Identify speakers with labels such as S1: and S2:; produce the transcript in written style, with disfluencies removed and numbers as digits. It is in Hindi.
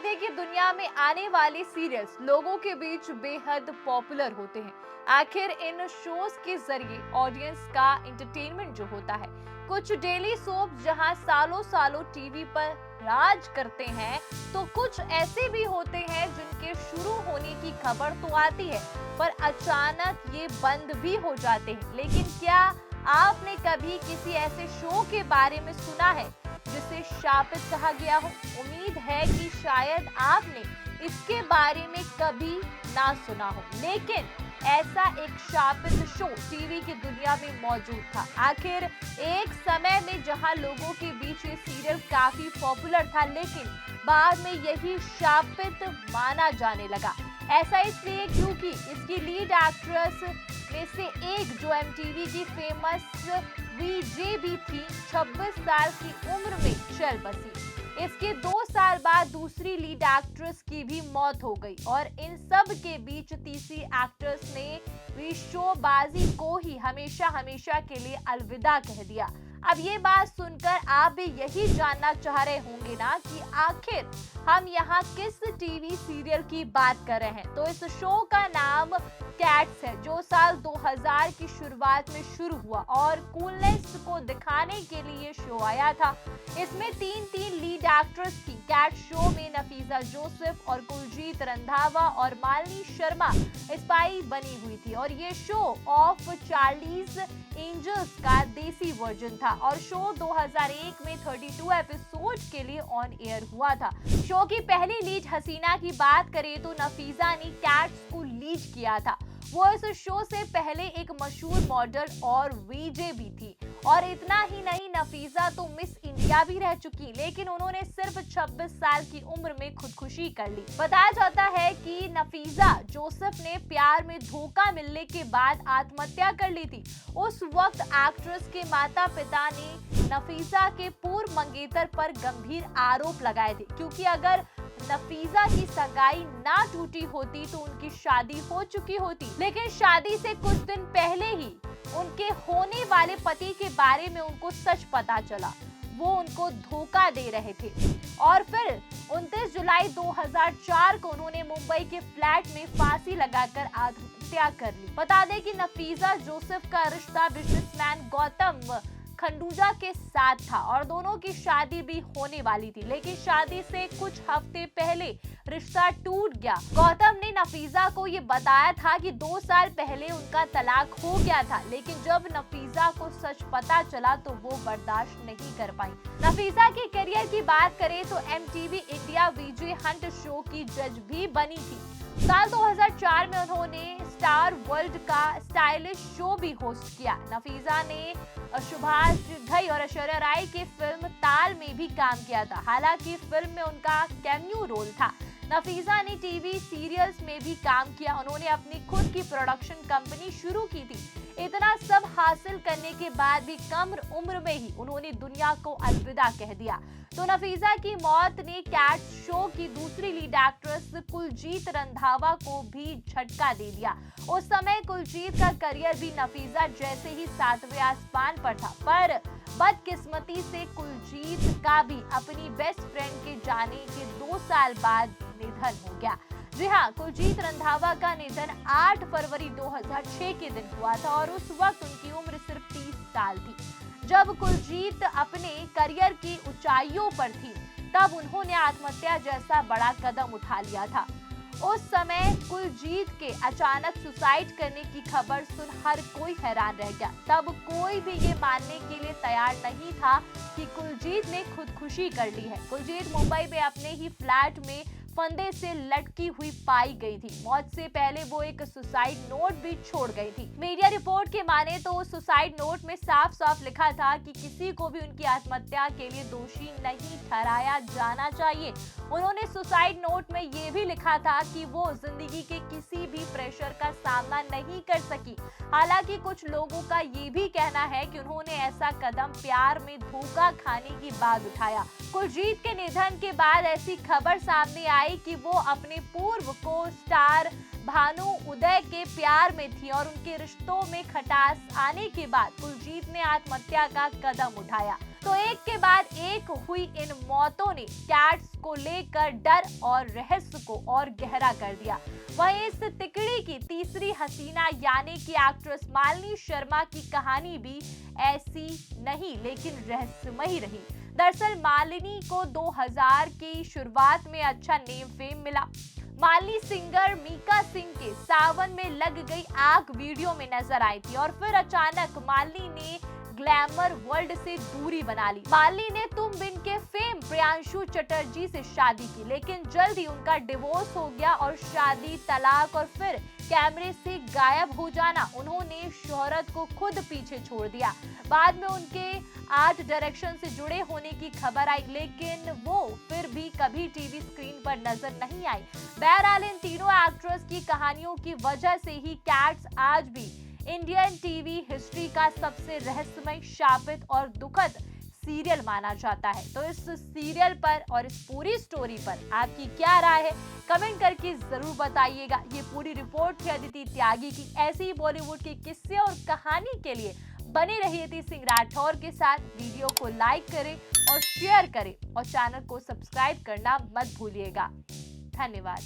S1: पर्दे की दुनिया में आने वाले सीरियल्स लोगों के बीच बेहद पॉपुलर होते हैं। आखिर इन शोज के जरिए ऑडियंस का एंटरटेनमेंट जो होता है, कुछ डेली सोप जहां सालों सालों टीवी पर राज करते हैं, तो कुछ ऐसे भी होते हैं जिनके शुरू होने की खबर तो आती है पर अचानक ये बंद भी हो जाते हैं। लेकिन क्या आपने कभी किसी ऐसे शो के बारे में सुना है जिसे शापित कहा गया हो? उम्मीद है कि शायद आपने इसके बारे में कभी ना सुना हो, लेकिन ऐसा एक शापित शो टीवी की दुनिया में मौजूद था। आखिर एक समय में जहां लोगों के बीच ये सीरियल काफी पॉपुलर था, लेकिन बाद में यही शापित माना जाने लगा। ऐसा इसलिए क्योंकि इसकी लीड एक्ट्रेस में से एक जो एमटीवी की फेमस वीजे भी थी, 26 साल की उम्र में चल बसी। इसके 2 साल बाद दूसरी लीड एक्ट्रेस की भी मौत हो गई और इन सब के बीच तीसरी एक्ट्रेस ने भी शोबाजी को ही हमेशा हमेशा के लिए अलविदा कह दिया। अब ये बात सुनकर आप भी यही जानना चाह रहे होंगे ना कि आखिर हम यहाँ किस टीवी सीरियल की बात कर रहे हैं। तो इस शो का नाम कैट्स है, जो साल 2000 की शुरुआत में शुरू हुआ और कूलनेस को दिखाने के लिए शो आया था। इसमें तीन लीड एक्ट्रेस थी। कैट शो में नफीसा जोसेफ और कुलजीत रंधावा और मालिनी शर्मा स्पाई बनी हुई थी और ये शो ऑफ चार्लीज एंजल्स का देसी वर्जन था और शो 2001 में 32 एपिसोड के लिए ऑन एयर हुआ था। शो की पहली लीड हसीना की बात करें तो नफीसा ने कैट्स को लीड किया था। वो इस शो से पहले एक मशहूर मॉडल और वीजे भी थी और इतना ही नहीं, नफीसा तो मिस इंडिया भी रह चुकी, लेकिन उन्होंने सिर्फ 26 साल की उम्र में खुदकुशी कर ली। बताया जाता है कि नफीसा जोसेफ ने प्यार में धोखा मिलने के बाद आत्महत्या कर ली थी। उस वक्त एक्ट्रेस के माता पिता ने नफीसा के पूर्व मंगेतर पर गंभीर आरोप लगाए थे, क्योंकि अगर नफीसा की सगाई ना टूटी होती तो उनकी शादी हो चुकी होती। लेकिन शादी से कुछ दिन पहले ही उनके होने वाले पति के बारे में उनको सच पता चला। वो उनको धोखा दे रहे थे और फिर 29 जुलाई 2004 को उन्होंने मुंबई के फ्लैट में फांसी लगाकर आत्महत्या कर ली। बता दें कि नफीसा जोसेफ का रिश्ता बिजनेसमैन गौतम खंडूजा के साथ था और दोनों की शादी भी होने वाली थी, लेकिन शादी से कुछ हफ्ते पहले रिश्ता टूट गया। गौतम ने नफीसा को ये बताया था कि 2 साल पहले उनका तलाक हो गया था, लेकिन जब नफीसा को सच पता चला तो वो बर्दाश्त नहीं कर पाई। नफीसा के करियर की बात करें तो एमटीवी इंडिया वीजे हंट शो की जज भी बनी थी। साल 2004 में उन्होंने स्टार वर्ल्ड का स्टाइलिश शो भी होस्ट किया। नफीसा ने सुभाष घई और ऐश्वर्या राय की फिल्म ताल में भी काम किया था। हालांकि फिल्म में उनका कैमियो रोल था। नफीसा ने टीवी सीरियल्स में भी काम किया। उन्होंने अपनी खुद की प्रोडक्शन कंपनी शुरू की थी। इतना सब हासिल करने के बाद भी कम उम्र में ही उन्होंने दुनिया को अलविदा कह दिया। तो नफीसा की मौत ने कैट शो की दूसरी लीड एक्ट्रेस कुलजीत रंधावा को भी झटका दे दिया। उस समय कुलजीत का करियर भी नफीसा जैसे ही 7वें आसमान पर था, पर बदकिस्मती से कुलजीत का भी अपनी बेस्ट फ्रेंड के जाने के 2 साल बाद निधन हो गया। जी हाँ, कुलजीत रंधावा का निधन 8 फरवरी 2006 के दिन हुआ था और उस वक्त उनकी उम्र सिर्फ 30 साल थी। जब कुलजीत अपने करियर की ऊंचाइयों पर थी, तब उन्होंने आत्महत्या जैसा बड़ा कदम उठा लिया था। उस समय कुलजीत के अचानक सुसाइड करने की खबर सुन हर कोई हैरान रह गया। तब कोई भी ये मानने के लिए तैयार नहीं था कि कुलजीत ने खुदकुशी कर ली है। कुलजीत मुंबई में अपने ही फ्लैट में फंदे से लटकी हुई पाई गई थी। मौत से पहले वो एक सुसाइड नोट भी छोड़ गई थी। मीडिया रिपोर्ट के माने तो उस सुसाइड नोट में साफ साफ लिखा था कि किसी को भी उनकी आत्महत्या के लिए दोषी नहीं ठहराया जाना चाहिए। उन्होंने सुसाइड नोट में ये भी लिखा था कि वो जिंदगी के किसी भी प्रेशर का सामना नहीं कर सकी। हालांकि कुछ लोगों का ये भी कहना है कि उन्होंने ऐसा कदम प्यार में धोखा खाने के बाद उठाया। कुलजीत के निधन के बाद ऐसी खबर सामने आई कि वो अपने पूर्व को स्टार भानु उदय के प्यार में थी और उनके रिश्तों में खटास आने के बाद कुलजीत ने आत्महत्या का कदम उठाया। तो एक के बाद एक हुई इन मौतों ने कैट्स को लेकर डर और रहस्य को और गहरा कर दिया। वहीं इस तिकड़ी की तीसरी हसीना यानी कि एक्ट्रेस मालिनी शर्मा की कहानी भी ऐसी नहीं लेकिन रहस्यमयी रही। दरअसल मालिनी को 2000 की शुरुआत में अच्छा नेम फेम मिला। मालिनी सिंगर मीका सिंह के सावन में लग गई आग वीडियो में नजर आई थी और फिर अचानक मालिनी ने ग्लैमर वर्ल्ड से दूरी बना ली। मालिनी ने तुम बिन के फेम प्रियांशु चटर्जी से शादी की, लेकिन जल्द ही उनका डिवोर्स हो गया और शादी, तलाक और फिर कैमरे से गायब हो जाना। उन्होंने शोहरत को खुद पीछे छोड़ दिया। बाद में उनके आर्ट डायरेक्शन से जुड़े होने की खबर आई, लेकिन वो फिर भी कभी टीवी स्क्रीन पर नजर नहीं आई। बहरहाल इन तीनों एक्ट्रेस की कहानियों की वजह से ही कैट्स आज भी इंडियन टीवी हिस्ट्री का सबसे रहस्यमय, शापित और दुखद सीरियल माना जाता है। तो इस सीरियल पर और इस पूरी स्टोरी पर आपकी क्या राय है, कमेंट करके जरूर बताइएगा। ये पूरी रिपोर्ट थी अदिति त्यागी की। ऐसी ही बॉलीवुड के किस्से और कहानी के लिए बने रहिए अदिति सिंह राठौर के साथ। वीडियो को लाइक करें और शेयर करें और चैनल को सब्सक्राइब करना मत भूलिएगा। धन्यवाद।